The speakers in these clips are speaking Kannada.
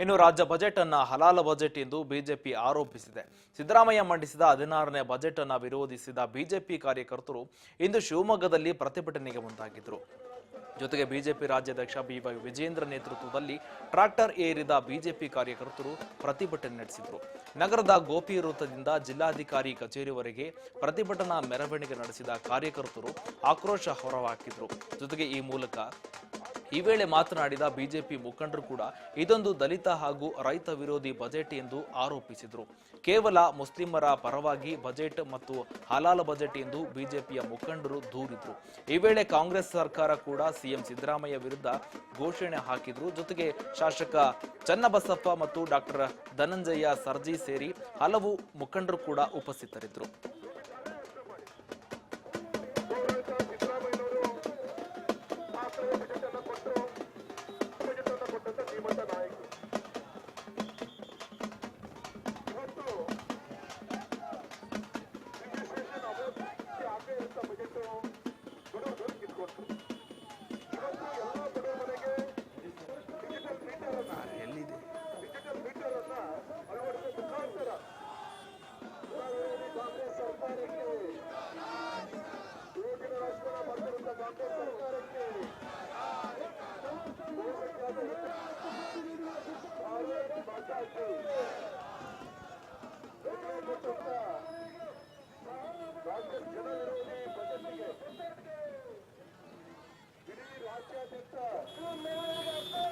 ಇನ್ನು ರಾಜ್ಯ ಬಜೆಟ್ ಅನ್ನು ಹಲಾಲ ಬಜೆಟ್ ಎಂದು ಬಿಜೆಪಿ ಆರೋಪಿಸಿದೆ. ಸಿದ್ದರಾಮಯ್ಯ ಮಂಡಿಸಿದ 16ನೇ ಬಜೆಟ್ ಅನ್ನು ವಿರೋಧಿಸಿದ ಬಿಜೆಪಿ ಕಾರ್ಯಕರ್ತರು ಇಂದು ಶಿವಮೊಗ್ಗದಲ್ಲಿ ಪ್ರತಿಭಟನೆಗೆ ಮುಂದಾಗಿದ್ದರು. ಜೊತೆಗೆ ಬಿಜೆಪಿ ರಾಜ್ಯಾಧ್ಯಕ್ಷ ಬಿ.ವೈ. ವಿಜೇಂದ್ರ ನೇತೃತ್ವದಲ್ಲಿ ಟ್ರ್ಯಾಕ್ಟರ್ ಏರಿದ ಬಿಜೆಪಿ ಕಾರ್ಯಕರ್ತರು ಪ್ರತಿಭಟನೆ ನಡೆಸಿದರು. ನಗರದ ಗೋಪಿ ವೃತ್ತದಿಂದ ಜಿಲ್ಲಾಧಿಕಾರಿ ಕಚೇರಿವರೆಗೆ ಪ್ರತಿಭಟನಾ ಮೆರವಣಿಗೆ ನಡೆಸಿದ ಕಾರ್ಯಕರ್ತರು ಆಕ್ರೋಶ ಹೊರಹಾಕಿದರು. ಜೊತೆಗೆ ಈ ವೇಳೆ ಮಾತನಾಡಿದ ಬಿಜೆಪಿ ಮುಖಂಡರು ಕೂಡ ಇದೊಂದು ದಲಿತ ಹಾಗೂ ರೈತ ವಿರೋಧಿ ಬಜೆಟ್ ಎಂದು ಆರೋಪಿಸಿದರು. ಕೇವಲ ಮುಸ್ಲಿಮರ ಪರವಾಗಿ ಬಜೆಟ್ ಮತ್ತು ಹಲಾಲ ಬಜೆಟ್ ಎಂದು ಬಿಜೆಪಿಯ ಮುಖಂಡರು ದೂರಿದರು. ಈ ವೇಳೆ ಕಾಂಗ್ರೆಸ್ ಸರ್ಕಾರ ಕೂಡ ಸಿಎಂ ಸಿದ್ದರಾಮಯ್ಯ ವಿರುದ್ಧ ಘೋಷಣೆ ಹಾಕಿದ್ರು. ಜೊತೆಗೆ ಶಾಸಕ ಚನ್ನಬಸಪ್ಪ ಮತ್ತು ಡಾಕ್ಟರ್ ಧನಂಜಯ ಸರ್ಜಿ ಸೇರಿ ಹಲವು ಮುಖಂಡರು ಕೂಡ ಉಪಸ್ಥಿತರಿದ್ದರು.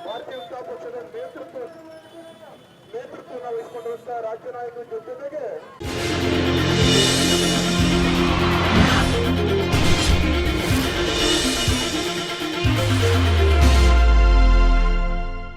ಭಾರತೀಯ ಜನತಾ ಪಕ್ಷದ ನೇತೃತ್ವ ವಹಿಸಿಕೊಂಡಿರುವಂತಹ ರಾಜ್ಯ ನಾಯಕರ ಜೊತೆಗೆ